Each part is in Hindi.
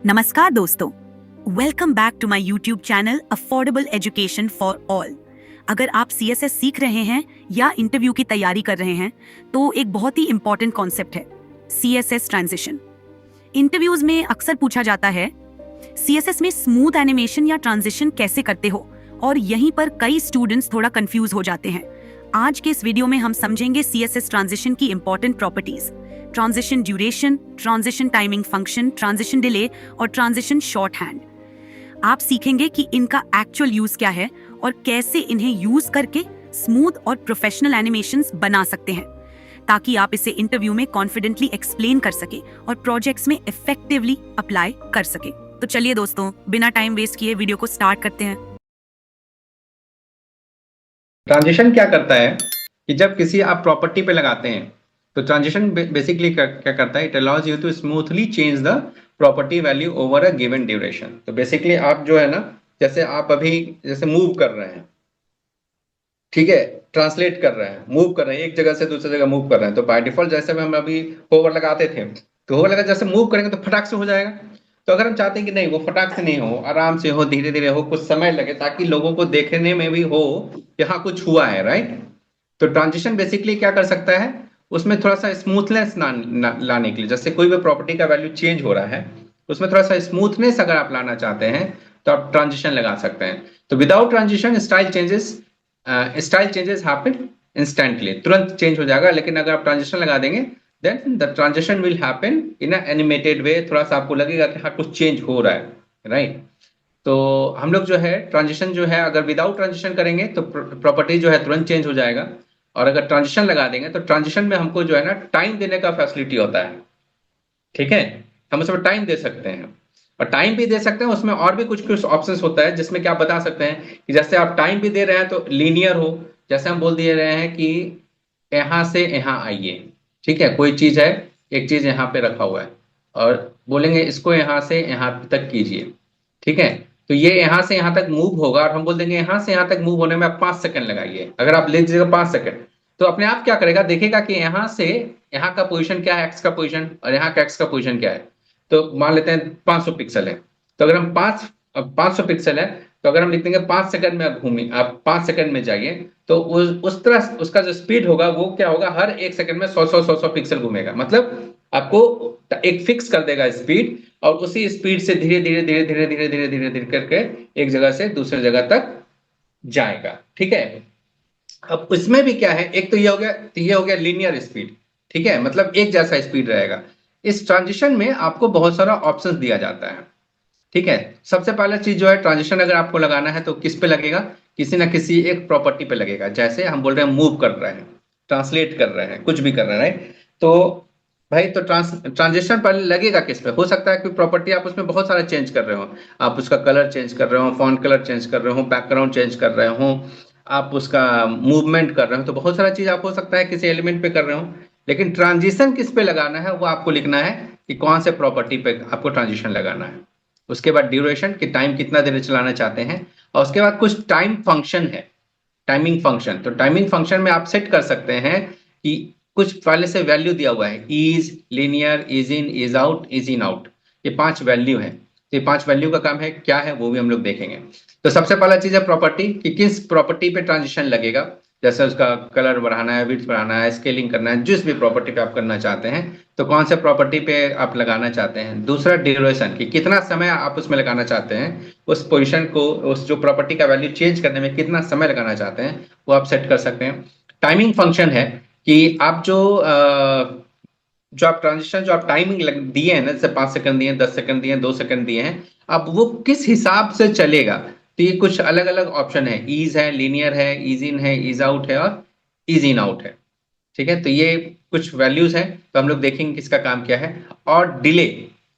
नमस्कार दोस्तों, welcome back to my YouTube channel affordable education for all. अगर आप CSS सीख रहे हैं या इंटरव्यू की तैयारी कर रहे हैं तो एक बहुत ही इंपॉर्टेंट कॉन्सेप्ट है CSS ट्रांजिशन। इंटरव्यूज में अक्सर पूछा जाता है CSS में स्मूथ एनिमेशन या ट्रांजिशन कैसे करते हो, और यहीं पर कई स्टूडेंट्स थोड़ा कंफ्यूज हो जाते हैं। आज के इस वीडियो में हम समझेंगे CSS ट्रांजिशन की important properties, transition duration, transition timing function, transition delay और ट्रांजिशन शॉर्ट हैंड। आप सीखेंगे कि इनका एक्चुअल यूज क्या है और कैसे इन्हें यूज करके स्मूथ और प्रोफेशनल एनिमेशंस बना सकते हैं, ताकि आप इसे इंटरव्यू में कॉन्फिडेंटली एक्सप्लेन कर सके और प्रोजेक्ट्स में इफेक्टिवली अप्लाई कर सके। तो चलिए दोस्तों, बिना टाइम वेस्ट किए वीडियो को स्टार्ट करते हैं। ट्रांजिशन क्या करता है कि जब किसी आप प्रॉपर्टी पे लगाते हैं तो ट्रांजिशन बेसिकली क्या करता है, it allows you to smoothly change the property value over a given duration. तो बेसिकली आप जो है ना, जैसे आप अभी जैसे मूव कर रहे हैं, ठीक है, ट्रांसलेट कर रहे हैं, मूव कर रहे हैं, एक जगह से दूसरी जगह मूव कर रहे हैं, तो बाय डिफॉल्ट जैसे हम अभी होवर लगाते थे तो होवर लगा जैसे मूव करेंगे तो फटाक से हो जाएगा। तो अगर हम चाहते हैं कि नहीं, वो फटाक से नहीं हो, आराम से हो, धीरे धीरे हो, कुछ समय लगे ताकि लोगों को देखने में भी हो कि हाँ कुछ हुआ है, राइट। तो ट्रांजिशन बेसिकली क्या कर सकता है, उसमें थोड़ा सा स्मूथनेस लाने के लिए, जैसे कोई भी प्रॉपर्टी का वैल्यू चेंज हो रहा है उसमें थोड़ा सा स्मूथनेस अगर आप लाना चाहते हैं तो आप ट्रांजिशन लगा सकते हैं। तो without transition style changes happen instantly, तुरंत चेंज हो जाएगा। लेकिन अगर आप ट्रांजिशन लगा देंगे then the transition will happen in animated way, थोड़ा सा आपको लगेगा कि हाँ कुछ चेंज हो रहा है, राइट। तो हम लोग जो है ट्रांजिशन जो है, अगर विदाउट ट्रांजिशन करेंगे तो प्रॉपर्टी जो है तुरंत चेंज हो जाएगा, और अगर ट्रांजिशन लगा देंगे तो ट्रांजिशन में हमको जो है ना टाइम देने का फैसिलिटी होता है, ठीक है। हम उसमें टाइम दे सकते हैं, और टाइम भी दे सकते हैं, उसमें और भी कुछ कुछ ऑप्शंस होता है जिसमें क्या बता सकते हैं कि जैसे आप टाइम भी दे रहे हैं तो लीनियर हो, जैसे हम बोल दिए रहे हैं कि यहां से यहां आइए, ठीक है, कोई चीज है, एक चीज यहाँ पे रखा हुआ है और बोलेंगे इसको यहां से यहां तक कीजिए, ठीक है। तो ये यहां से यहां तक मूव होगा और हम बोल देंगे यहां से यहां तक मूव होने में आप 5 सेकंड लगाइए। अगर आप ले लीजिएगा 5 सेकंड, तो अपने आप क्या करेगा, देखेगा कि यहां से यहाँ का पोजीशन क्या है, एक्स का पोजीशन, और यहाँ का एक्स का पोजीशन क्या है। तो मान लेते हैं 500 पिक्सल है, तो अगर हम 500 पिक्सल है, तो अगर हम लिख देंगे 5 सेकंड में आप घूमिए, आप 5 सेकंड में जाइए, तो उस तरह उसका जो स्पीड होगा वो क्या होगा, हर एक सेकंड में 100 पिक्सल घूमेगा। मतलब आपको एक फिक्स कर देगा स्पीड, और उसी स्पीड से धीरे धीरे धीरे धीरे धीरे धीरे धीरे धीरे करके एक जगह से दूसरी जगह तक जाएगा, ठीक है। अब इसमें भी क्या है, एक तो ये हो गया लीनियर स्पीड, ठीक है, मतलब एक जैसा स्पीड रहेगा। इस ट्रांजिशन में आपको बहुत सारा ऑप्शंस दिया जाता है, ठीक है। सबसे पहला चीज जो है, ट्रांजिशन अगर आपको लगाना है तो किस पे लगेगा, किसी ना किसी एक प्रॉपर्टी पे लगेगा। जैसे हम बोल रहे हैं मूव कर रहे हैं, ट्रांसलेट कर रहे हैं, कुछ भी कर रहे हैं, राइट। तो भाई तो ट्रांजिशन पहले लगेगा किस पे, हो सकता है कि प्रॉपर्टी आप उसमें बहुत सारा चेंज कर रहे हो, आप उसका कलर चेंज कर रहे हो, फॉन्ट कलर चेंज कर रहे हो, बैकग्राउंड चेंज कर रहे हो, आप उसका मूवमेंट कर रहे हो, तो बहुत सारा चीज आप हो सकता है किसी एलिमेंट पे कर रहे हो। लेकिन ट्रांजिशन किस पे लगाना है वो आपको लिखना है कि कौन से प्रॉपर्टी पे आपको ट्रांजिशन लगाना है। उसके बाद ड्यूरेशन, कि टाइम कितना देर चलाना चाहते हैं, और उसके बाद कुछ टाइम फंक्शन है, टाइमिंग फंक्शन। तो टाइमिंग फंक्शन में आप सेट कर सकते हैं कि कुछ पहले से वैल्यू दिया हुआ है, is, linear, is in, is out, is in out, ये 5 वैल्यू है। तो ये 5 वैल्यू का काम है, क्या है वो भी हम लोग देखेंगे। तो सबसे पहला चीज है प्रॉपर्टी, कि किस प्रॉपर्टी पे ट्रांजिशन लगेगा, जैसे उसका कलर बढ़ाना है, विड्थ बढ़ाना है, स्केलिंग करना है, जिस भी प्रॉपर्टी पे आप करना चाहते हैं तो कौन से प्रॉपर्टी पे आप लगाना चाहते हैं। दूसरा ड्यूरेशन, कि कितना समय आप उसमें लगाना चाहते हैं, उस पोजीशन को, उस जो प्रॉपर्टी का वैल्यू चेंज करने में कितना समय लगाना चाहते हैं वो आप सेट कर सकते हैं। टाइमिंग फंक्शन है कि आप जो आप ट्रांजिशन, जो आप टाइमिंग दिए हैं ना, जैसे 5 सेकंड दिए, 10 सेकंड दिए, 2 सेकंड दिए हैं, अब वो किस हिसाब से चलेगा। तो ये कुछ अलग अलग ऑप्शन है, ईज है, लीनियर है, इज इन है, इज आउट है, और इज इन आउट है, ठीक है। तो ये कुछ वैल्यूज हैं, तो हम लोग देखेंगे किसका काम क्या है। और डिले,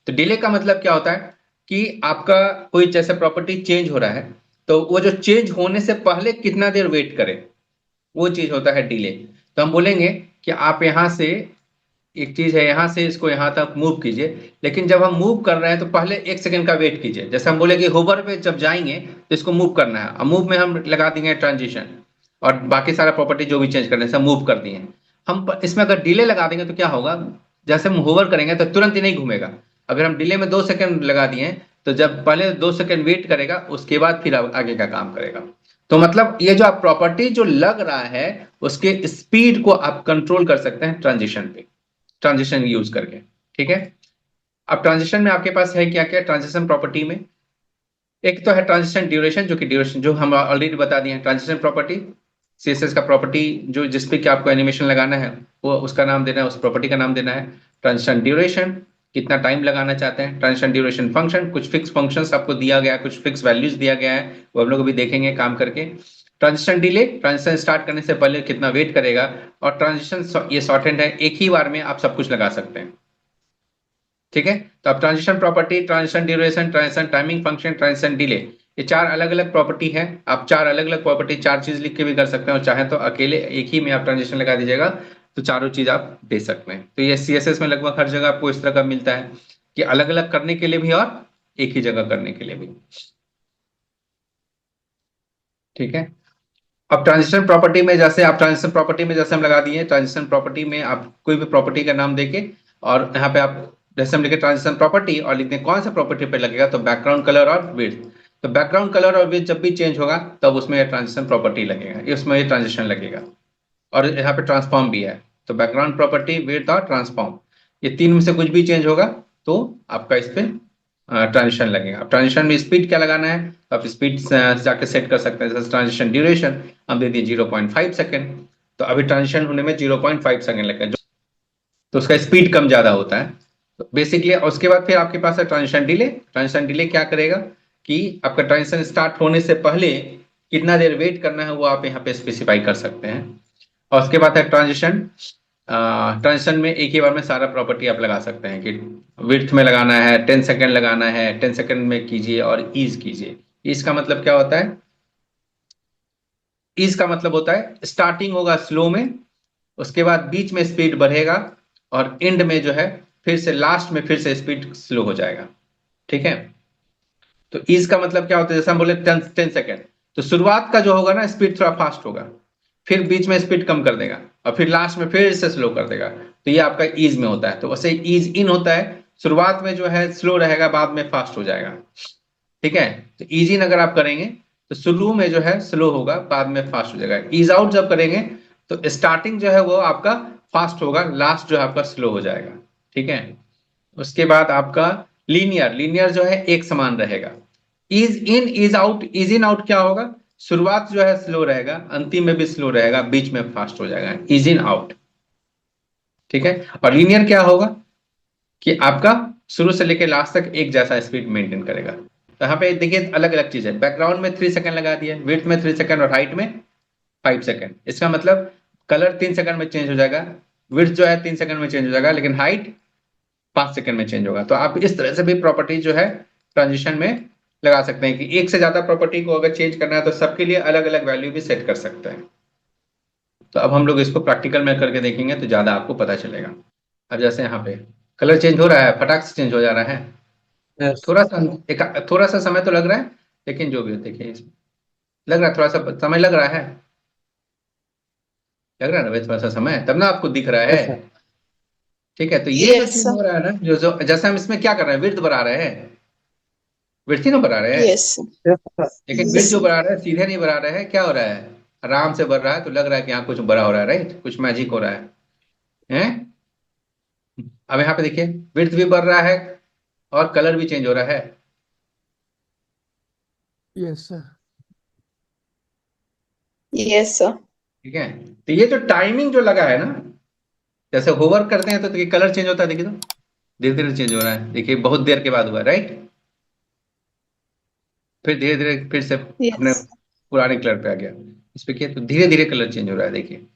तो डिले का मतलब क्या होता है कि आपका कोई जैसे प्रॉपर्टी चेंज हो रहा है, तो वो जो चेंज होने से पहले कितना देर वेट करे, वो चीज होता है डिले। तो हम बोलेंगे कि आप यहां से, एक चीज है, यहां से इसको यहां तक मूव कीजिए, लेकिन जब हम मूव कर रहे हैं तो पहले 1 सेकंड का वेट कीजिए। जैसे हम बोले कि होवर पे जब जाएंगे तो इसको मूव करना है, और मूव में हम लगा देंगे ट्रांजिशन, और बाकी सारा प्रॉपर्टी जो भी चेंज करने से मूव कर दिए। हम इसमें अगर डिले लगा देंगे तो क्या होगा, जैसे हम होवर करेंगे तो तुरंत ही नहीं घूमेगा, अगर हम डिले में 2 सेकंड लगा दिए तो जब पहले 2 सेकंड वेट करेगा उसके बाद फिर आगे का काम करेगा। तो मतलब ये जो आप प्रॉपर्टी जो लग रहा है उसके स्पीड को आप कंट्रोल कर सकते हैं ट्रांजिशन पे, ट्रांजिशन यूज करके। ठीक है, अब ट्रांजिशन में आपके पास है क्या क्या ट्रांजिशन प्रॉपर्टी में? एक तो है ट्रांजिशन ड्यूरेशन, जो कि ड्यूरेशन जो हम ऑलरेडी बता दिए हैं। ट्रांजिशन प्रॉपर्टी सीएसएस का प्रॉपर्टी जो जिसपे कि आपको एनिमेशन लगाना है वो उसका नाम देना है, उस प्रॉपर्टी का नाम देना है। ट्रांजिशन ड्यूरेशन, कितना टाइम लगाना चाहते हैं। ट्रांजिशन ड्यूरेशन फंक्शन, कुछ फिक्स फंक्शंस आपको दिया गया है, कुछ फिक्स वैल्यूज दिया गया है, वो हम लोग अभी देखेंगे काम करके। ट्रांजिशन डिले, ट्रांजिशन स्टार्ट करने से पहले कितना वेट करेगा। और ट्रांजिशन ये शॉर्ट हैंड है, एक ही बार में आप सब कुछ लगा सकते हैं। ठीक है, तो अब transition property, transition duration, transition timing function, transition delay, ये 4 अलग अलग प्रॉपर्टी है। आप 4 अलग अलग प्रॉपर्टी 4 चीज लिख के भी कर सकते हैं, और चाहे तो अकेले एक ही में आप ट्रांजिशन लगा दीजिएगा तो चारों चीज आप दे सकते हैं। तो ये सीएसएस में लगभग हर जगह आपको इस तरह का मिलता है कि अलग अलग करने के लिए भी और एक ही जगह करने के लिए भी। ठीक है, अब ट्रांजिशन प्रॉपर्टी में जैसे आप ट्रांजिशन प्रॉपर्टी में जैसे हम लगा दिए, ट्रांजिशन प्रॉपर्टी में आप कोई भी प्रॉपर्टी का नाम देके और यहाँ पे आप जैसे हम लिखे ट्रांजिशन प्रॉपर्टी और लिखते हैं कौन सा प्रॉपर्टी पे लगेगा, तो बैकग्राउंड कलर और विड्थ। तो बैकग्राउंड कलर और विड्थ जब भी चेंज होगा तब उसमें ये ट्रांजिशन प्रॉपर्टी लगेगा, ये उसमें ये ट्रांजिशन लगेगा। और यहाँ पे ट्रांसफॉर्म भी है, तो बैकग्राउंड प्रॉपर्टी, विड्थ और ट्रांसफॉर्म, ये तीन में से कुछ भी चेंज होगा तो आपका इस पे ट्रांजिशन लगेगा। अब ट्रांजिशन में स्पीड क्या लगाना है, तो आप स्पीड जाके सेट कर सकते हैं। जैसे ट्रांजिशन ड्यूरेशन हम दे दिए 0.5 सेकेंड, तो अभी ट्रांजिशन होने में 0.5 सेकेंड लगेगा, तो उसका स्पीड कम ज्यादा होता है। तो बेसिकली उसके बाद फिर आपके पास है ट्रांजिशन डिले। ट्रांजिशन डिले क्या करेगा कि आपका ट्रांजिशन स्टार्ट होने से पहले कितना देर वेट करना है वो आप यहाँ पे स्पेसिफाई कर सकते हैं। और उसके बाद है ट्रांजिशन। ट्रांजिशन में एक ही बार में सारा प्रॉपर्टी आप लगा सकते हैं कि विड्थ में लगाना है 10 सेकेंड लगाना है, 10 सेकेंड में कीजिए और ईज कीजिए। ईज का मतलब क्या होता है? ईज का मतलब होता है स्टार्टिंग होगा स्लो में, उसके बाद बीच में स्पीड बढ़ेगा और एंड में जो है फिर से लास्ट में फिर से स्पीड स्लो हो जाएगा। ठीक है, तो ईज का मतलब क्या होता है, जैसे हम बोले 10 सेकेंड, तो शुरुआत का जो होगा ना स्पीड थोड़ा फास्ट होगा, फिर बीच में स्पीड कम कर देगा और फिर लास्ट में फिर से स्लो कर देगा, तो ये आपका ईज में होता है। तो वैसे ईज इन होता है, शुरुआत में जो है स्लो रहेगा, बाद में फास्ट हो जाएगा। ठीक है, तो ईज इन अगर आप करेंगे तो शुरू में जो है स्लो होगा, बाद में फास्ट हो जाएगा। ईज आउट जब करेंगे तो स्टार्टिंग जो है वो आपका फास्ट होगा, लास्ट जो है आपका स्लो हो जाएगा। ठीक है, उसके बाद आपका लीनियर, लीनियर जो है एक समान रहेगा। Is in is out, is in out क्या होगा, शुरुआत जो है स्लो रहेगा, अंतिम में भी स्लो रहेगा, बीच में फास्ट हो जाएगा, इज इन आउट। ठीक है, और लीनियर क्या होगा कि आपका शुरू से लेकर लास्ट तक एक जैसा स्पीड मेंटेन करेगा। तो यहाँ पे देखिए अलग अलग चीज है, बैकग्राउंड में 3 सेकंड लगा दिया, विड्थ में 3 सेकंड और हाइट में 5 सेकंड। इसका मतलब कलर 3 सेकंड में चेंज हो जाएगा, विड्थ जो है 3 सेकंड में चेंज हो जाएगा, लेकिन हाइट 5 सेकंड में चेंज होगा। तो आप इस तरह से भी प्रॉपर्टी जो है ट्रांजिशन में लगा सकते हैं कि एक से ज्यादा प्रॉपर्टी को अगर चेंज करना है तो सबके लिए अलग अलग वैल्यू भी सेट कर सकते हैं। तो अब हम लोग इसको प्रैक्टिकल में करके देखेंगे तो ज्यादा आपको पता चलेगा। अब जैसे यहाँ पे कलर चेंज हो रहा है, फटाक से चेंज हो जा रहा है, यस थोड़ा सा एक थोड़ा सा समय तो लग रहा है, लेकिन जो भी हो देखिए इसमें लग रहा है थोड़ा सा समय लग रहा है, लग रहा है ना भाई, थोड़ा सा समय तब ना आपको दिख रहा है। यस सर ठीक है, तो ये जो Yes, चीज sir. हो रहा है ना, जो जो जैसे हम इसमें क्या कर रहे हैं, विड्थ बढ़ा रहे हैं, विड्थ ही ना बढ़ा रहे हैं, Yes, sir. यस सर लेकिन विड्थ Yes, जो sir. बढ़ा रहे हैं सीधे नहीं बढ़ा रहे हैं, क्या हो रहा है, आराम से बढ़ रहा है, तो लग रहा है कि यहाँ कुछ बड़ा हो रहा है, राइट, कुछ मैजिक हो रहा है, हैं? अब यहाँ पे देखिए विड्थ भी बढ़ रहा है और कलर भी चेंज हो रहा है। Yes sir Yes, sir. ठीक है, तो ये जो टाइमिंग जो लगा है ना, जैसे होवर करते हैं तो देखिए कलर चेंज होता है, देखिए तो धीरे धीरे चेंज हो रहा है, देखिए बहुत देर के बाद हुआ, राइट, फिर धीरे धीरे फिर से अपने Yes. पुराने कलर पे आ गया। इस पे किया तो धीरे धीरे कलर चेंज हो रहा है, देखिए।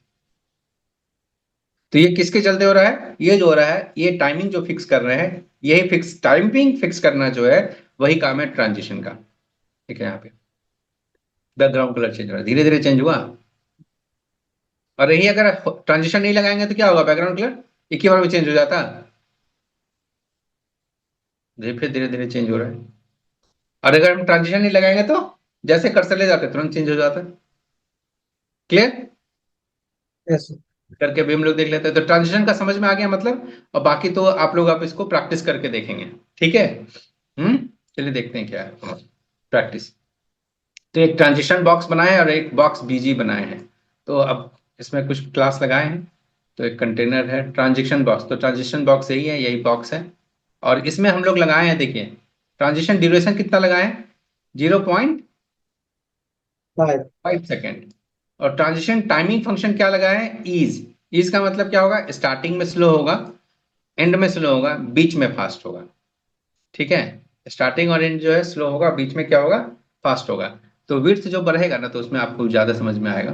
तो ये किसके चलते हो रहा है, ये जो हो रहा है ये टाइमिंग जो फिक्स कर रहे हैं, यही फिक्स टाइमिंग फिक्स करना जो है वही काम है ट्रांजिशन का। ठीक है, यहाँ पे बैकग्राउंड कलर चेंज हो रहा है, धीरे धीरे चेंज हुआ। और यही अगर ट्रांजिशन नहीं लगाएंगे तो क्या होगा, बैकग्राउंड कलर एक ही बार में चेंज हो जाता, फिर धीरे धीरे चेंज हो रहा है। और अगर हम ट्रांजिशन नहीं लगाएंगे तो जैसे कर्सर ले जाते तुरंत चेंज हो जाता है। क्लियर? यस सर करके भी हम लोग देख लेते हैं। तो ट्रांजिशन का समझ में आ गया मतलब, और बाकी तो आप लोग आप इसको प्रैक्टिस करके देखेंगे, ठीक है। चलिए देखते हैं क्या है प्रैक्टिस। तो एक ट्रांजिशन बॉक्स बनाए हैं और एक बॉक्स बीजी बनाए हैं। तो अब इसमें कुछ क्लास लगाए हैं। तो एक कंटेनर है ट्रांजिशन बॉक्स, तो ट्रांजिशन बॉक्स यही है, यही बॉक्स है। और इसमें हम लोग लगाए हैं, देखिए ट्रांजिशन ड्यूरेशन कितना लगाए हैं, 0.5 सेकेंड। और ट्रांजिशन टाइमिंग फंक्शन क्या लगाए हैं, ईज। ईज का मतलब क्या होगा, स्टार्टिंग में स्लो होगा, एंड में स्लो होगा, बीच में फास्ट होगा, ठीक है। स्टार्टिंग और एंड जो है स्लो होगा, बीच में क्या होगा, फास्ट होगा। तो विड्थ जो बढ़ेगा ना, तो उसमें आपको ज्यादा समझ में आएगा।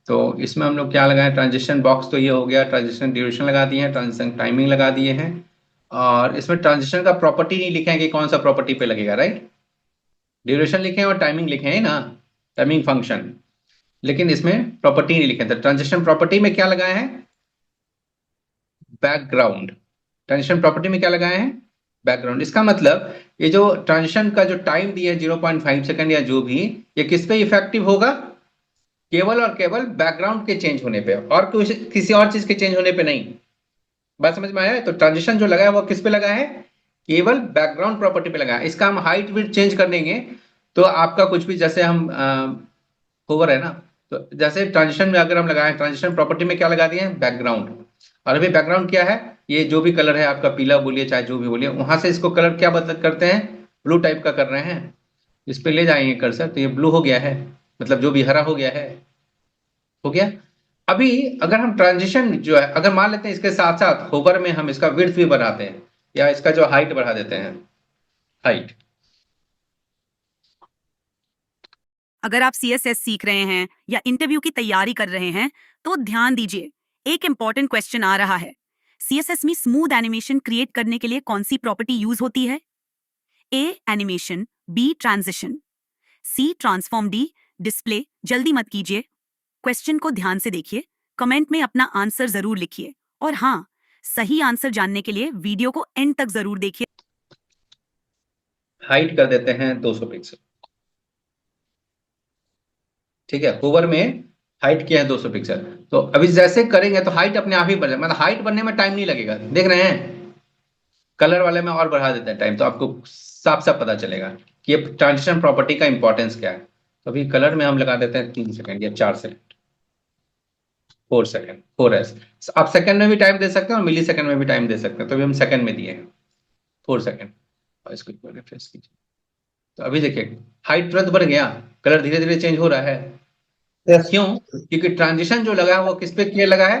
तो इसमें हम लोग क्या लगाए, ट्रांजिशन बॉक्स तो ये हो गया, ट्रांजिशन ड्यूरेशन लगा दिए हैं, ट्रांजिशन टाइमिंग लगा दिए हैं। और इसमें ट्रांजिशन का प्रॉपर्टी नहीं लिखे हैं कि कौन सा प्रॉपर्टी पे लगेगा, राइट। ड्यूरेशन लिखे हैं और टाइमिंग लिखे हैं ना, टाइमिंग फंक्शन, लेकिन इसमें प्रॉपर्टी नहीं लिखे। तो ट्रांजिशन प्रॉपर्टी में क्या लगाए हैं, बैकग्राउंड। ट्रांजिशन प्रॉपर्टी में क्या लगाए हैं, बैकग्राउंड। इसका मतलब ये जो ट्रांजिशन का जो टाइम दिया है 0.5 सेकंड या जो भी, ये किस पे इफेक्टिव होगा, केवल और केवल बैकग्राउंड के चेंज होने पे, और किसी और चीज के चेंज होने पे नहीं। बात समझ में आया है। तो ट्रांजिशन जो लगा है वो किस पे लगा है, केवल बैकग्राउंड प्रॉपर्टी पे लगा है। इसका हम हाइट विड्थ चेंज कर देंगे तो आपका कुछ भी, जैसे हम होवर है ना, तो जैसे ट्रांजिशन में अगर हम लगाए, ट्रांजिशन प्रॉपर्टी में क्या लगा दिए हैं, बैकग्राउंड। और अभी बैकग्राउंड क्या है, ये जो भी कलर है आपका, पीला बोलिए चाहे जो भी बोलिए, वहां से इसको कलर क्या बदल करते हैं, ब्लू टाइप का कर रहे हैं। इस पे ले जाएंगे कर्सर तो ये ब्लू हो गया है, मतलब जो भी हरा हो गया है, हो गया। अभी अगर हम ट्रांजिशन जो है, अगर मान लेते हैं इसके साथ साथ होवर में हम इसका विड्थ भी बढ़ाते हैं, या इसका जो हाइट बढ़ा देते हैं, हाइट। अगर आप सीएसएस सीख रहे हैं या इंटरव्यू की तैयारी कर रहे हैं तो ध्यान दीजिए, एक इंपॉर्टेंट क्वेश्चन आ रहा है। सीएसएस में स्मूथ एनिमेशन क्रिएट करने के लिए कौन सी प्रॉपर्टी यूज होती है? ए एनिमेशन, बी ट्रांजिशन, सी ट्रांसफॉर्म, डी डिस्प्ले। जल्दी मत कीजिए, क्वेश्चन को ध्यान से देखिए, कमेंट में अपना आंसर जरूर लिखिए, और हाँ, सही आंसर जानने के लिए वीडियो को एंड तक जरूर देखिए। हाइट कर देते हैं 200 पिक्सल, ठीक है। होवर में हाइट किया है 200 पिक्सल। तो अभी जैसे करेंगे तो हाइट अपने आप ही बढ़ जाए, मतलब हाइट बढ़ने में टाइम नहीं लगेगा, देख रहे हैं। कलर वाले में और बढ़ा देते हैं टाइम, तो आपको साफ साफ पता चलेगा कि ये ट्रांजिशन प्रॉपर्टी का इंपॉर्टेंस क्या है। तो अभी कलर में हम लगा देते हैं 3 सेकंड या 4 सेकंड, 4 सेकंड, 4s। आप सेकंड में भी टाइम दे सकते हैं और मिली सेकंड में भी टाइम दे सकते हैं, तो अभी हम सेकंड में दिए हैं 4 सेकंड। और इसको रिफ्रेश कीजिए, तो अभी देखिए हाइट तुरंत बढ़ गया, कलर धीरे धीरे चेंज हो रहा है। क्यों, क्योंकि ट्रांजिशन जो लगा है वो किस पे किया लगा है,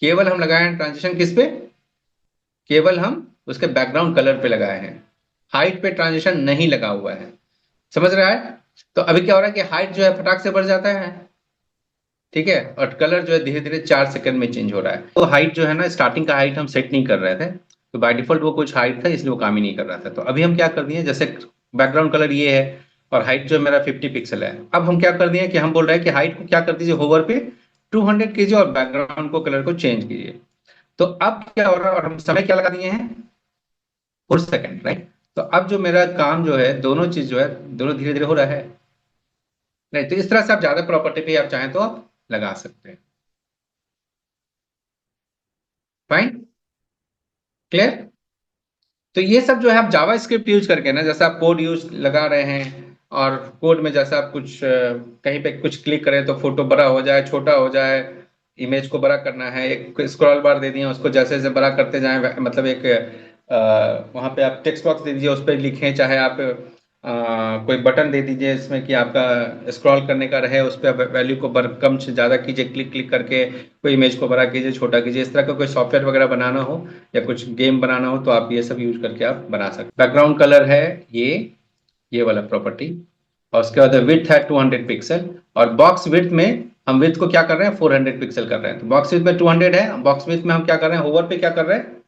केवल हम लगाए हैं ट्रांजिशन किस पे, केवल हम उसके बैकग्राउंड कलर पे लगाए हैं, हाइट पे ट्रांजिशन नहीं लगा हुआ है। समझ रहा है। तो अभी क्या हो रहा है कि हाइट जो है फटाक से बढ़ जाता है, ठीक है, और कलर जो है धीरे धीरे 4 सेकंड में चेंज हो रहा है। तो हाइट जो है ना, स्टार्टिंग का हाइट हम सेट नहीं कर रहे थे, तो बाय डिफॉल्ट वो कुछ हाइट था इसलिए वो काम ही नहीं कर रहा था। तो अभी हम क्या कर दिए, जैसे बैकग्राउंड कलर ये है और हाइट जो मेरा 50 पिक्सल है, अब हम क्या कर दिए कि हम बोल रहे हैं कि हाइट को क्या कर दीजिए, होवर पे 200 कीजिए और बैकग्राउंड को कलर को चेंज कीजिए। तो अब क्या हो रहा है, और हम समय क्या लगा दिए हैं, 4 सेकंड, राइट। तो अब जो मेरा काम जो है, दोनों चीज जो है, दोनों धीरे धीरे हो रहा है, नहीं। तो इस तरह से आप ज्यादा प्रॉपर्टी पे आप चाहें तो आप लगा सकते हैं। Fine, clear. तो ये सब जो है आप जावा स्क्रिप्ट यूज करके ना, जैसे आप कोड यूज लगा रहे हैं, और कोड में जैसे आप कुछ कहीं पे कुछ क्लिक करें तो फोटो बड़ा हो जाए, छोटा हो जाए, इमेज को बड़ा करना है, एक स्क्रॉल बार दे दिए, उसको जैसे जैसे बड़ा करते जाएं, मतलब एक वहां पे आप टेक्स्ट बॉक्स दे दीजिए, उस पर लिखें, चाहे आप कोई बटन दे दीजिए इसमें कि आपका स्क्रॉल करने का रहे, उस पर वैल्यू को कम से ज्यादा कीजिए, क्लिक क्लिक करके कोई इमेज को बड़ा कीजिए, छोटा कीजिए। इस तरह का कोई सॉफ्टवेयर वगैरह बनाना हो या कुछ गेम बनाना हो तो आप ये सब यूज करके आप बना सकते हैं। बैकग्राउंड कलर है ये वाला प्रॉपर्टी, और उसके बाद विड्थ है 200 पिक्सल, और बॉक्स विड्थ में हम विड्थ को क्या कर रहे हैं, 400 पिक्सल कर रहे हैं। तो बॉक्स विड्थ में 200 है, बॉक्स विड्थ में हम क्या कर रहे हैं, होवर पे क्या कर रहे हैं,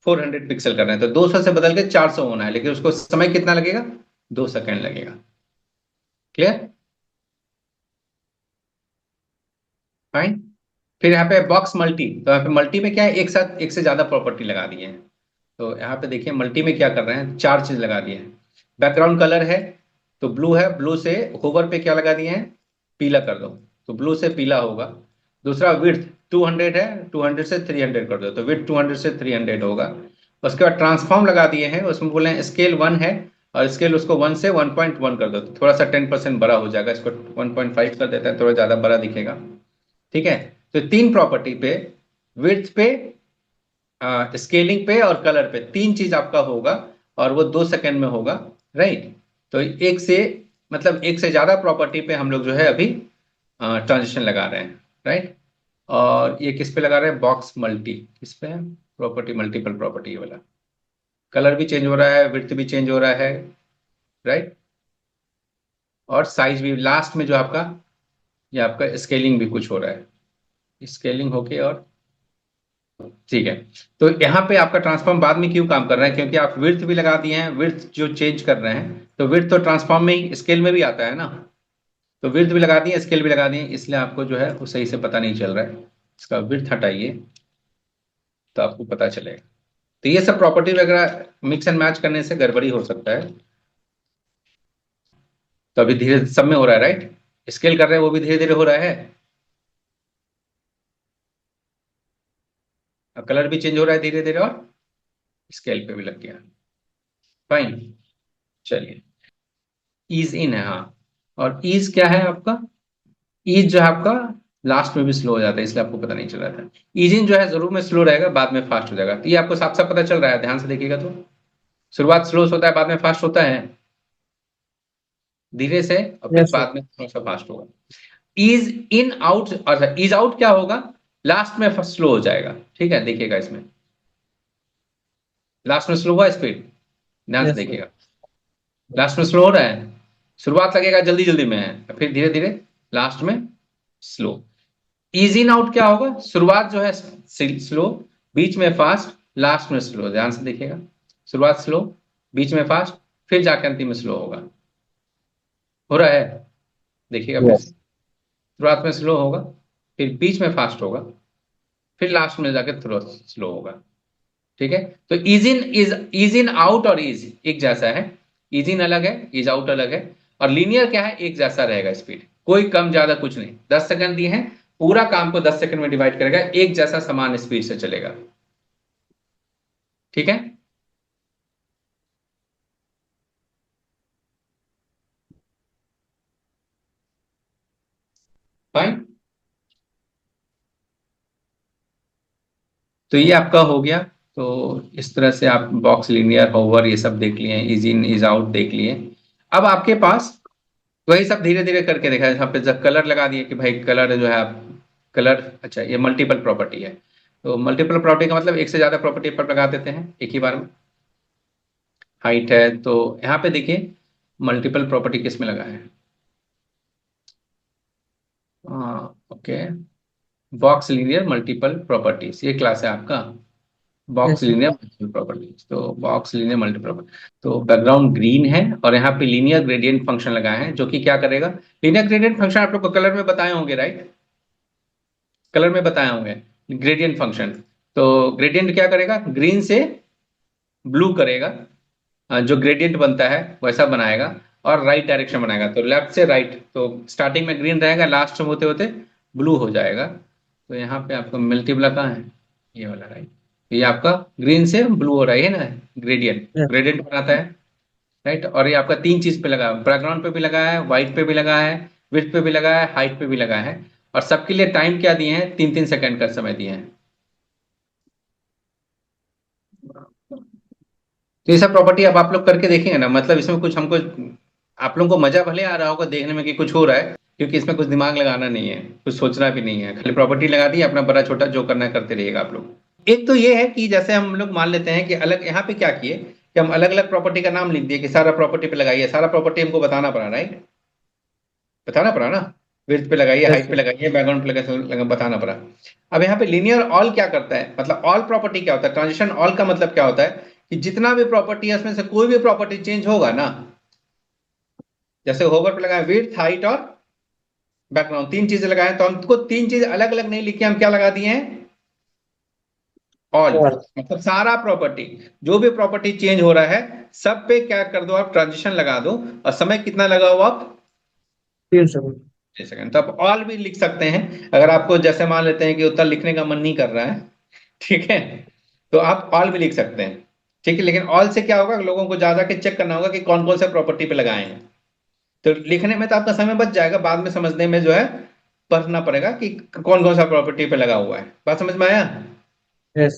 400 पिक्सल कर रहे हैं। तो 200 से बदल के 400 होना है, लेकिन उसको समय कितना लगेगा, 2 सेकंड लगेगा। Clear, fine. फिर यहाँ पे बॉक्स मल्टी, तो यहाँ पे मल्टी में क्या है, एक साथ एक से ज्यादा प्रॉपर्टी लगा दिए हैं। तो यहाँ पे देखिए मल्टी में क्या कर रहे हैं, 4 चीज लगा दिए हैं। बैकग्राउंड कलर है तो ब्लू है, ब्लू से होवर पे क्या लगा दिए हैं, पीला कर दो, तो ब्लू से पीला होगा। दूसरा विड्थ, 200 है, 200 से 300 कर दो, तो विड्थ 200 से 300 होगा। उसके बाद ट्रांसफॉर्म लगा दिए हैं, उसमें बोले हैं स्केल 1 है और स्केल उसको 1 से 1.1 कर दो, तो थोड़ा सा 10% बड़ा हो जाएगा, इसको 1.5 कर देता है, थोड़ा ज्यादा बड़ा दिखेगा। ठीक है, तो 3 प्रॉपर्टी पे, विड्थ पे, स्केलिंग पे और कलर पे, 3 चीज आपका होगा और वो 2 सेकंड में होगा, राइट। तो एक से मतलब एक से ज्यादा प्रॉपर्टी पे हम लोग जो है अभी ट्रांजिशन लगा रहे हैं, राइट। और ये किस पे लगा रहे हैं, बॉक्स मल्टी, किस पे है, प्रॉपर्टी मल्टीपल प्रॉपर्टी वाला। कलर भी चेंज हो रहा है, विड्थ भी चेंज हो रहा है, राइट। और साइज भी लास्ट में जो आपका, ये आपका स्केलिंग भी कुछ हो रहा है, स्केलिंग होके और ठीक है। तो यहाँ पे आपका ट्रांसफॉर्म बाद में क्यों काम कर रहा है, क्योंकि आप विड्थ भी लगा दिए हैं, विड्थ जो चेंज कर रहे हैं, तो विड्थ तो ट्रांसफॉर्म में ही स्केल में भी आता है ना, तो विड्थ भी लगा दिए, स्केल भी लगा दिए, इसलिए आपको जो है वो सही से पता नहीं चल रहा है। इसका विड्थ हटाइए तो आपको पता चलेगा। तो ये सब प्रॉपर्टी वगैरह मिक्स एंड मैच करने से गड़बड़ी हो सकता है। तो अभी धीरे सब में हो रहा है, राइट। स्केल कर रहे हैं वो भी धीरे धीरे हो रहा है, अब कलर भी चेंज हो रहा है धीरे धीरे, और स्केल पे भी लग गया। फाइन, चलिए। ईज इन है, हाँ। और ईज क्या है आपका, ईज जो है आपका लास्ट में भी स्लो हो जाता है, इसलिए आपको पता नहीं चल रहा था। ईज इन जो है जरूर में स्लो रहेगा, बाद में फास्ट हो जाएगा, तो ये आपको साफ साफ पता चल रहा है, ध्यान से देखिएगा तो। शुरुआत स्लो होता है, बाद में फास्ट होता है, धीरे से, और फिर Yes, sir. बाद में थोड़ा सा फास्ट होगा। ईज इन आउट, अच्छा ईज आउट क्या होगा, लास्ट में स्लो हो जाएगा, ठीक है, देखिएगा इसमें लास्ट में स्लो हुआ स्पीड, ध्यान से Yes, sir. देखिएगा, लास्ट में स्लो हो रहा है, शुरुआत लगेगा जल्दी जल्दी में है, फिर धीरे धीरे लास्ट में स्लो। इज इन आउट क्या होगा, शुरुआत जो है स्लो, बीच में फास्ट, लास्ट में स्लो, ध्यान से देखिएगा, शुरुआत स्लो, बीच में फास्ट, फिर जाकर अंतिम में स्लो होगा, हो रहा है, देखिएगा फिर से, Yes. शुरुआत में स्लो होगा, फिर बीच में फास्ट होगा, फिर लास्ट में जाकर थोड़ा स्लो होगा, ठीक है। तो इज इन आउट और इज एक जैसा है, इज इन अलग है, इज आउट अलग है, और लीनियर क्या है, एक जैसा रहेगा स्पीड, कोई कम ज्यादा कुछ नहीं। 10 सेकंड दिए हैं, पूरा काम को 10 सेकंड में डिवाइड करेगा, एक जैसा समान स्पीड से चलेगा, ठीक है। फाइन, तो ये आपका हो गया। तो इस तरह से आप बॉक्स, लीनियर, होवर, ये सब देख लिए, इज इन इज आउट देख लिए। अब आपके पास वही सब धीरे धीरे करके देखा है, यहाँ पे जब कलर लगा दिए कि भाई कलर जो है आप, कलर, अच्छा ये मल्टीपल प्रॉपर्टी है, तो मल्टीपल प्रॉपर्टी का मतलब एक से ज्यादा प्रॉपर्टी पर लगा देते हैं एक ही बार में। हाइट है, तो यहाँ पे देखिए मल्टीपल प्रॉपर्टी किस में लगा है, okay, box linear multiple properties, ये क्लास है आपका, box Yes, sir. Linear multiple properties. तो बॉक्स लीनियर मल्टीपल प्रॉपर्टी, तो बैकग्राउंड ग्रीन है और यहाँ पे लीनियर ग्रेडियंट फंक्शन लगाए हैं, जो कि क्या करेगा, लीनियर ग्रेडियंट फंक्शन आप लोग को कलर में बताए होंगे, राइट, कलर में बताए होंगे ग्रेडियंट फंक्शन। तो ग्रेडियंट क्या करेगा, ग्रीन से ब्लू करेगा, जो ग्रेडियंट बनता है वैसा बनाएगा, और राइट डायरेक्शन बनाएगा, तो लेफ्ट से राइट, तो स्टार्टिंग में ग्रीन रहेगा, लास्ट में होते होते ब्लू हो जाएगा। तो यहाँ पे आपको मल्टीप्लाई कहाँ है, ये वाला, राइट, ये आपका ग्रीन से ब्लू हो रहा है ना, ग्रेडियंट, Yes. ग्रेडियंट बनाता है, राइट। और ये आपका 3 चीज पे लगा है, बैकग्राउंड पे भी लगा है, व्हाइट पे भी लगा है, विड्थ पे भी लगा है, हाइट पे भी लगा है, और सबके लिए टाइम क्या दिए हैं, 3-3 सेकंड का समय दिए हैं। तो ये सब प्रॉपर्टी अब आप लोग करके देखेंगे ना, मतलब इसमें कुछ हमको, आप लोगों को मजा भले आ रहा होगा देखने में कि कुछ हो रहा है, क्योंकि इसमें कुछ दिमाग लगाना नहीं है, कुछ सोचना भी नहीं है, खाली प्रॉपर्टी लगा दी, अपना बड़ा छोटा जो करना है करते रहिएगा आप लोग। एक तो ये है कि जैसे हम लोग मान लेते हैं कि अलग, यहाँ पे क्या किए कि हम अलग अलग प्रॉपर्टी का नाम लिख दिए कि सारा प्रॉपर्टी पे लगाइए, सारा प्रॉपर्टी हमको बताना पड़ा, राइट, बताना पड़ा ना, विड्थ पे लगाइए, Yes, हाइट पे sir. लगाइए, बैकग्राउंड पे लगाइए, बताना पड़ा। अब यहाँ पे लीनियर ऑल क्या करता है, मतलब ऑल प्रॉपर्टी क्या होता है, ट्रांजिशन ऑल का मतलब क्या होता है कि जितना भी प्रॉपर्टी है उसमें से कोई भी प्रॉपर्टी चेंज होगा ना, जैसे होवर पे लगाए विड्थ, हाइट और बैकग्राउंड, 3 चीजें लगाए, तो हमको 3 चीज अलग अलग नहीं लिखी, हम क्या लगा दिए हैं, ऑल, All. मतलब सारा प्रॉपर्टी, जो भी प्रॉपर्टी चेंज हो रहा है सब पे क्या कर दो आप, ट्रांजिशन लगा दो, और समय कितना लगाओ आप, 3 seconds. सेकंड। तो आप ऑल भी लिख सकते हैं, अगर आपको जैसे मान लेते हैं कि उत्तर लिखने का मन नहीं कर रहा है, ठीक है, तो आप ऑल भी लिख सकते हैं, ठीक है। लेकिन ऑल से क्या होगा, लोगों को जा के चेक करना होगा कि कौन कौन से प्रॉपर्टी पे लगाए हैं। तो लिखने में तो आपका समय बच जाएगा, बाद में समझने में जो है पढ़ना पड़ेगा कि कौन कौन सा प्रॉपर्टी पे लगा हुआ है। बात समझ में आया? Yes.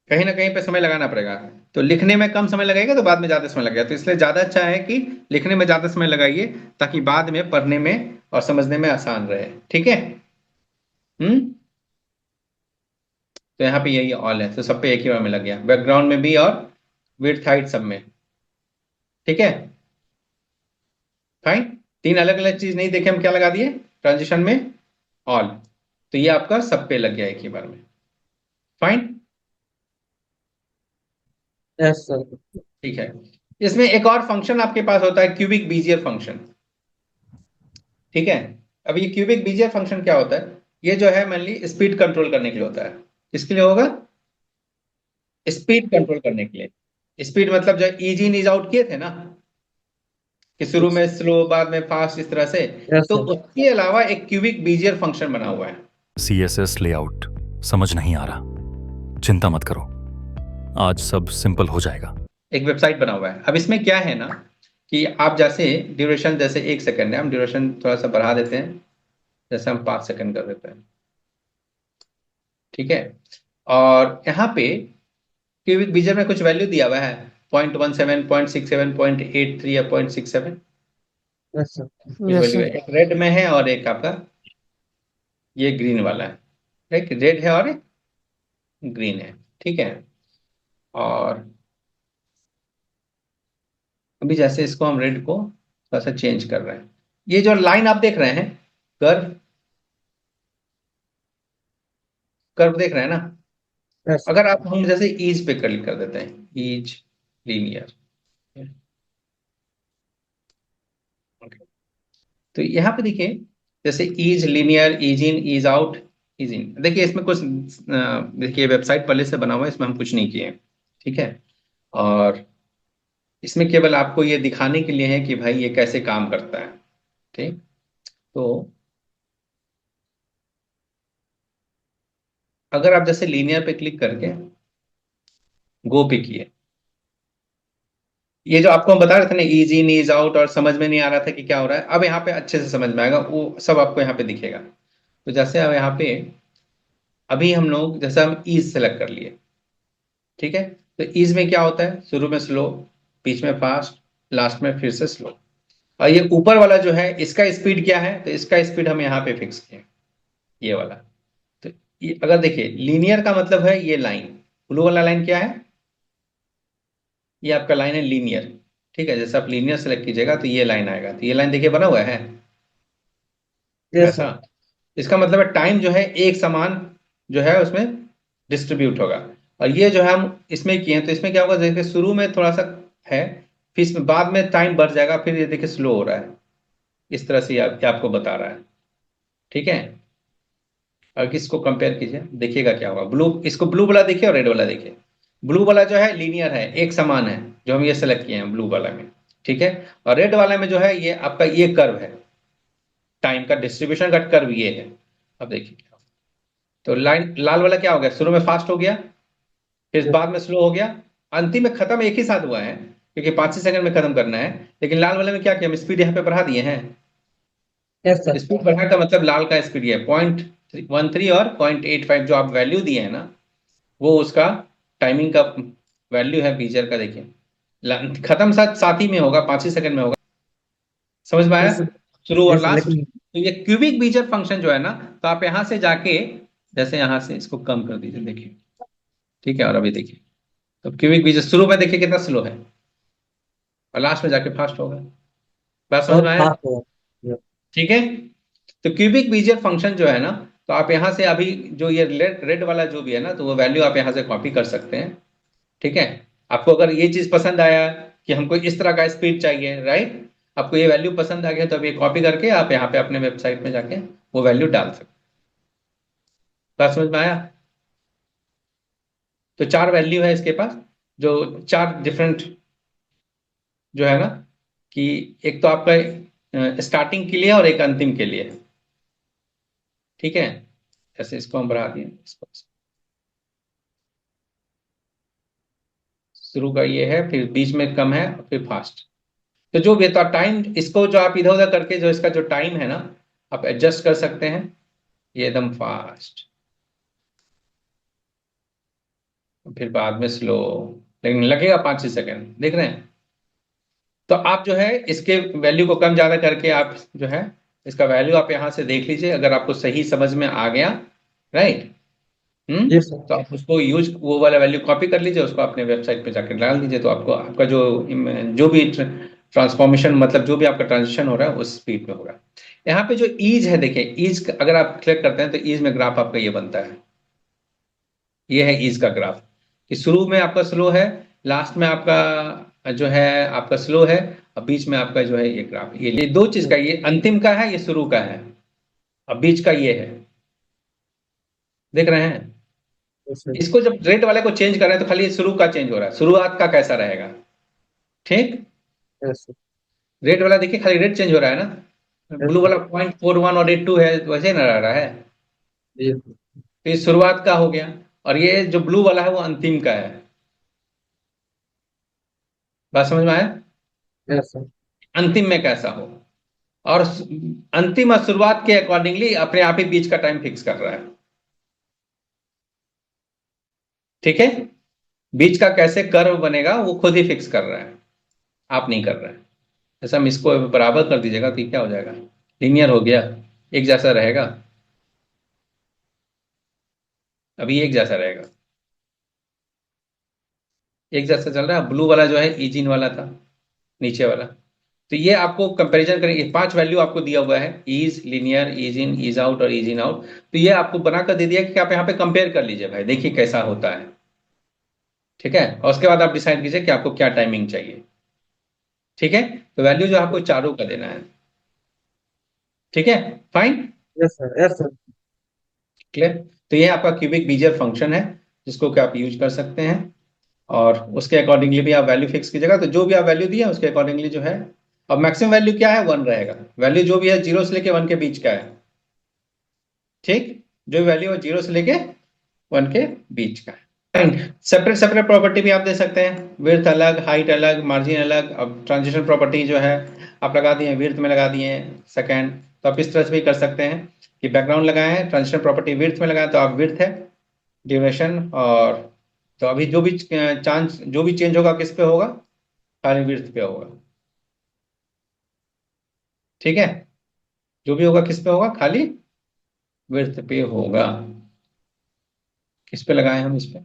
कहीं ना कहीं पे समय लगाना पड़ेगा। तो लिखने में कम समय लगेगा तो बाद में ज्यादा समय लगेगा, तो इसलिए ज्यादा अच्छा है कि लिखने में ज्यादा समय लगाइए, ताकि बाद में पढ़ने में और समझने में आसान रहे, ठीक है। हम्म। तो यहाँ पे यही ऑल है, तो सब पे एक ही बार में लग गया, बैकग्राउंड में भी और विड्थ हाइट सब में, ठीक है। फाइन। तीन अलग अलग चीज नहीं देखे हम, क्या लगा दिए ट्रांजिशन में? ऑल। तो ये आपका सब पे लग गया एक ही बार में। फाइन। Yes, sir. ठीक है। इसमें एक और फंक्शन आपके पास होता है, क्यूबिक बीजियर फंक्शन, ठीक है। अब ये क्यूबिक बीजियर फंक्शन क्या होता है? ये जो है मेनली स्पीड कंट्रोल करने के लिए होता है। किसके लिए होगा? स्पीड कंट्रोल करने के लिए। स्पीड मतलब जो इज इन इज आउट किए थे ना, कि शुरू Yes. में स्लो बाद में फास्ट, इस तरह से। Yes, तो sir. उसके अलावा एक क्यूबिक बीजियर फंक्शन बना हुआ है। CSS लेआउट समझ नहीं आ रहा, चिंता मत करो, आज सब सिंपल हो जाएगा। एक वेबसाइट बना हुआ है। अब इसमें क्या है ना, कि आप जैसे ड्यूरेशन, जैसे 1 सेकंड है, हम ड्यूरेशन थोड़ा सा बढ़ा देते हैं, जैसे हम 5 सेकंड कर देते हैं, ठीक है। और यहाँ पे क्यूबिक बीजर में कुछ वैल्यू दिया हुआ है, 0.17, 0.67, 0.83 या 0.67, Yes, sir. कुछ Yes, वैल्यू sir. है। एक रेड में है और एक आपका ये ग्रीन वाला है, एक रेड है और एक ग्रीन है, ठीक है। और अभी जैसे इसको हम रेड को थोड़ा सा चेंज कर रहे हैं, ये जो लाइन आप देख रहे हैं, कर्व, कर्व देख रहे हैं ना। Yes. अगर आप हम जैसे ईज पे क्लिक कर देते हैं, ईज लीनियर, तो यहाँ पे देखिए, जैसे ईज लीनियर, ईज इन, ईज आउट, ईज इन, देखिए इसमें कुछ देखिए वेबसाइट पहले से बना हुआ है, इसमें हम कुछ नहीं किए हैं, ठीक है। और इसमें केवल आपको ये दिखाने के लिए है कि भाई ये कैसे काम करता है, ठीक। तो अगर आप जैसे लीनियर पे क्लिक करके गो पे किए, ये जो आपको हम बता रहे थे ना, ईज इन ईज आउट, और समझ में नहीं आ रहा था कि क्या हो रहा है, अब यहाँ पे अच्छे से समझ में आएगा, वो सब आपको यहाँ पे दिखेगा। तो जैसे अब यहाँ पे अभी हम लोग, जैसे हम ईज सेलेक्ट कर लिए, ठीक है। तो ईज में क्या होता है, शुरू में स्लो, बीच में फास्ट, लास्ट में फिर से स्लो। और ये ऊपर वाला जो है, इसका स्पीड क्या है, तो इसका स्पीड हम यहाँ पे फिक्स किए, ये वाला। तो ये अगर देखिए, लीनियर का मतलब है ये लाइन, ब्लू वाला लाइन क्या है, ये आपका लाइन है लीनियर, ठीक है। जैसे आप लीनियर सेलेक्ट कीजिएगा तो ये लाइन आएगा, तो ये लाइन देखिए बना हुआ है Yes, ऐसा। sir. इसका मतलब है टाइम जो है एक समान जो है उसमें डिस्ट्रीब्यूट होगा। और ये जो है हम इसमें किए हैं, तो इसमें क्या होगा, देखिए शुरू में थोड़ा सा है, फिर इसमें बाद में टाइम बढ़ जाएगा, फिर ये देखिए स्लो हो रहा है, इस तरह से ये आपको बता रहा है, ठीक है। और किसको कंपेयर कीजिए, देखिएगा क्या होगा, ब्लू, इसको ब्लू वाला देखिए और रेड वाला देखिए। ब्लू वाला जो है लीनियर है, एक समान है, जो हम ये सेलेक्ट किए हैं ब्लू वाला में, ठीक है। और रेड वाला में जो है ये आपका ये कर्व है, टाइम का डिस्ट्रीब्यूशन का कर्व ये है। अब देखिए, तो लाइन लाल वाला क्या हो गया, शुरू में फास्ट हो गया, फिर Yes. बाद में स्लो हो गया, अंतिम में खत्म एक ही साथ हुआ है, क्योंकि 5 ही सेकंड में खत्म करना है। लेकिन लाल वाले में क्या किया, हम स्पीड यहाँ पे बढ़ा दिए हैं। Yes, sir. स्पीड बढ़ा का मतलब लाल का स्पीड है 0.13 और 0.85, जो आप वैल्यू दिए हैं ना, वो उसका टाइमिंग का वैल्यू है बीजर का। देखिए खत्म साथ साथ ही में होगा, 5 ही सेकंड में होगा, समझ में आया, Yes, sir. शुरू और Yes, sir. लास्ट। लेकिन तो ये क्यूबिक बीजर फंक्शन जो है ना, तो आप यहां से जाके, जैसे यहां से इसको कम कर दीजिए, देखिए, ठीक है। और अभी देखिए, तो क्यूबिक बीजर शुरू में देखिए कितना स्लो है, और लास्ट में जाके फास्ट होगा। बात समझ में बहुत आया? फास्ट हो गया। ठीक है। तो क्यूबिक बीजियर फंक्शन जो है ना, तो आप यहां से अभी जो ये रेड वाला जो भी है ना, तो वो वैल्यू आप यहां से कॉपी कर सकते हैं, ठीक है। आपको अगर ये चीज पसंद आया कि हमको इस तरह का स्पीड चाहिए, राइट, आपको ये वैल्यू पसंद आ गया, तो अब ये कॉपी करके आप यहाँ पे अपने वेबसाइट में जाके वो वैल्यू डाल सकते हैं। बात समझ में आया? तो 4 वैल्यू है इसके पास, जो 4 डिफरेंट जो है ना, कि एक तो आपका स्टार्टिंग के लिए और एक अंतिम के लिए। ठीक है, जैसे इसको हम बढ़ा दिए, इसको शुरू का ये है, फिर बीच में कम है, फिर फास्ट। तो जो भी तो टाइम, इसको जो आप इधर उधर करके जो इसका जो टाइम है ना, आप एडजस्ट कर सकते हैं। ये एकदम फास्ट, फिर बाद में स्लो, लेकिन लगेगा 5-6 सेकेंड, देख रहे हैं। तो आप जो है इसके वैल्यू को कम ज्यादा करके आप जो है इसका वैल्यू आप यहां से देख लीजिए, अगर आपको सही समझ में आ गया, राइट। जी सर। तो आप उसको यूज, वो वाला वैल्यू कॉपी कर लीजिए, उसको अपने वेबसाइट पे जाकर डाल दीजिए, तो आपको आपका जो भी ट्रांसफॉर्मेशन, मतलब जो भी आपका ट्रांजिशन हो रहा है उस स्पीड में होगा। यहाँ पे जो ईज है, देखिए ईज अगर आप क्लिक करते हैं तो ईज में ग्राफ आपका ये बनता है, ये है ईज का ग्राफ, कि शुरू में आपका स्लो है, लास्ट में आपका जो है आपका स्लो है, और बीच में आपका जो है ये ग्राफ, ये दो चीज का, ये अंतिम का है, ये शुरू का है, और बीच का ये है, देख रहे हैं। Yes, sir. इसको जब रेट वाले को चेंज कर रहे हैं तो खाली शुरू का चेंज हो रहा है, शुरुआत का कैसा रहेगा, ठीक। Yes, sir. रेट वाला देखिए खाली रेट चेंज हो रहा है ना, ब्लू वाला 0.41 और 82 है, वैसे ना रह रहा है। जी sir. तो ये शुरुआत का हो गया, और ये जो ब्लू वाला है वो अंतिम का है। बात समझ में आया? Yes, sir. अंतिम में कैसा हो, और अंतिम और शुरुआत के अकॉर्डिंगली अपने आप ही बीच का टाइम फिक्स कर रहा है, ठीक है। बीच का कैसे कर्व बनेगा वो खुद ही फिक्स कर रहा है, आप नहीं कर रहे हैं। जैसे हम इसको बराबर कर दीजिएगा तो ये क्या हो जाएगा, लीनियर हो गया, एक जैसा रहेगा, अभी एक जैसा रहेगा, एक जैसा चल रहा है। ब्लू वाला जो है ईजिन वाला था, नीचे वाला। तो ये आपको कंपैरिजन करेंगे, 5 वैल्यू आपको दिया हुआ है, ईज, लीनियर, ईज इन, ईज आउट और ईज इन आउट। तो ये आपको बनाकर दे दिया कि आप यहाँ पे कंपेयर कर लीजिए भाई, देखिए कैसा होता है, ठीक है। और उसके बाद आप डिसाइड कीजिए कि आपको क्या टाइमिंग चाहिए, ठीक है। तो वैल्यू जो आपको चारों का देना है, ठीक है, fine, Yes, sir. Yes, sir. Clear. तो ये आपका क्यूबिक बीजियर फंक्शन है, जिसको कि आप यूज कर सकते हैं, और उसके अकॉर्डिंगली भी आप वैल्यू फिक्स कीजिएगा। तो जो भी आप वैल्यू दिए उसके अकॉर्डिंगली जो है, और मैक्सिमम वैल्यू क्या है, 1 रहेगा। वैल्यू जो भी है 0 से लेके 1 के बीच का है, ठीक। जो वैल्यू है 0 से लेके 1 के बीच का है। सेपरेट सेपरेट प्रॉपर्टी भी आप दे सकते हैं, विड्थ अलग, हाइट अलग, मार्जिन अलग। अब ट्रांजिशन प्रॉपर्टी जो है आप लगा दिए, विड्थ में लगा दिए सेकंड, तो आप इस तरह से भी कर सकते हैं कि बैकग्राउंड लगाए हैं, ट्रांजिशन प्रॉपर्टी विड्थ में लगाए तो आप विड्थ है, ड्यूरेशन, और तो अभी जो भी चांस जो भी चेंज होगा किस पे होगा, खाली विड्थ पे होगा, ठीक है। जो भी होगा किस पे होगा, खाली विड्थ पे होगा। किस पे लगाए हम, इस पे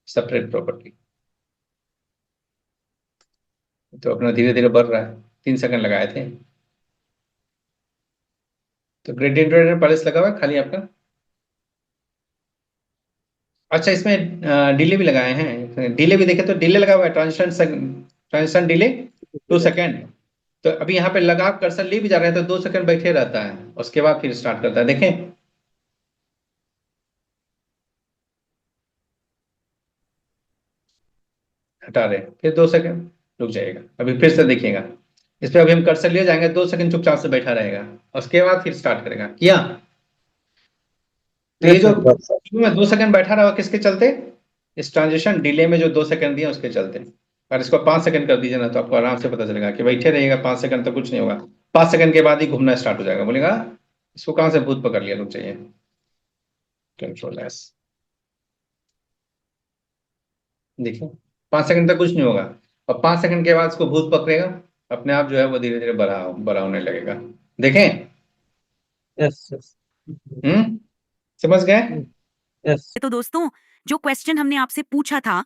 सेपरेट प्रॉपर्टी। तो अपना धीरे धीरे बढ़ रहा है, 3 सेकंड लगाए थे। तो ग्रेडियंट पहले से लगा हुआ है खाली आपका। अच्छा, इसमें डिले भी लगाए हैं, डिले भी देखे तो डिले लगा हुआ है, ट्रांजिशन डिले 2 सेकंड। तो अभी यहाँ पे लगा कर्सर ले भी जा रहे हैं तो 2 सेकंड बैठे रहता है, उसके बाद फिर स्टार्ट करता है, देखें। हटा रहे हैं, फिर 2 सेकंड रुक जाएगा, अभी फिर से देखिएगा। इस पे अभी हम कर्सर ले जाएंगे, 2 सेकंड चुपचाप से बैठा रहेगा, उसके बाद फिर स्टार्ट करेगा, किया। तो ये Yes, जो sir. शुरू में 2 सेकंड बैठा रहा किसके चलते, इस ट्रांजिशन डिले में जो 2 सेकंड दिए उसके चलते। और इसको 5 सेकंड कर दीजिए ना, तो आपको आराम से पता चलेगा कि बैठे रहिएगा 5 सेकंड तो कुछ नहीं होगा, 5 सेकंड के बाद ही घूमना स्टार्ट हो जाएगा, बोलेगा इसको कहां से भूत पकड़ लिया, रुक जाइए, कंट्रोल एस, देखिए 5 सेकंड तक कुछ नहीं होगा, और 5 सेकंड के बाद इसको भूत पकड़ेगा, अपने आप जो है वो धीरे धीरे बड़ा होने लगेगा, देखें। Yes, yes. समझ गए? Yes. तो दोस्तों, जो क्वेश्चन हमने आपसे पूछा था,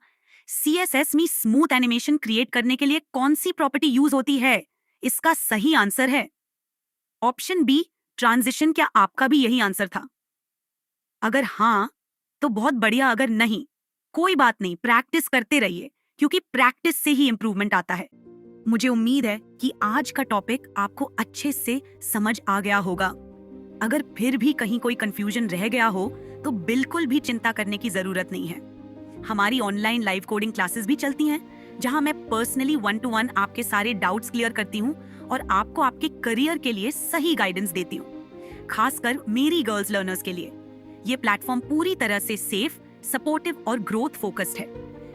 सीएसएस में स्मूथ एनिमेशन क्रिएट करने के लिए कौन सी प्रॉपर्टी यूज होती है, इसका सही आंसर है ऑप्शन बी, ट्रांजिशन। क्या आपका भी यही आंसर था? अगर हाँ तो बहुत बढ़िया, अगर नहीं कोई बात नहीं, प्रैक्टिस करते रहिए, क्योंकि प्रैक्टिस से ही इंप्रूवमेंट आता है। मुझे उम्मीद है कि आज का टॉपिक आपको अच्छे से समझ आ गया होगा। अगर फिर भी कहीं कोई कंफ्यूजन रह गया हो तो बिल्कुल भी चिंता करने की जरूरत नहीं है। हमारी ऑनलाइन लाइव कोडिंग क्लासेस भी चलती हैं, जहां मैं पर्सनली 1-to-1 आपके सारे डाउट्स क्लियर करती हूं और आपको आपके करियर के लिए सही गाइडेंस देती हूं, खासकर मेरी गर्ल्स लर्नर्स के लिए। ये प्लेटफॉर्म पूरी तरह से सेफ, सपोर्टिव और ग्रोथ फोकस्ड है,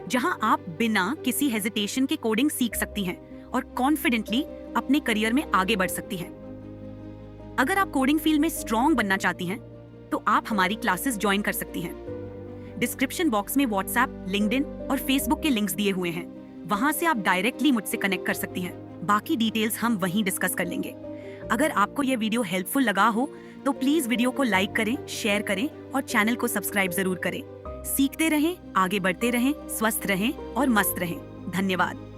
जहां आप बिना किसी हेजिटेशन के कोडिंग सीख सकती हैं और कॉन्फिडेंटली अपने करियर में आगे बढ़ सकती हैं। अगर आप कोडिंग फील्ड में स्ट्रॉन्ग बनना चाहती हैं, तो आप हमारी क्लासेस ज्वाइन कर सकती हैं। डिस्क्रिप्शन बॉक्स में व्हाट्सएप, लिंक्डइन और फेसबुक के लिंक्स दिए हुए हैं, वहां से आप डायरेक्टली मुझसे कनेक्ट कर सकती हैं। बाकी डिटेल्स हम वहीं डिस्कस कर लेंगे। अगर आपको यह वीडियो हेल्पफुल लगा हो तो प्लीज वीडियो को लाइक करें, शेयर करें और चैनल को सब्सक्राइब जरूर करें। सीखते रहें, आगे बढ़ते रहें, स्वस्थ रहें और मस्त रहें। धन्यवाद।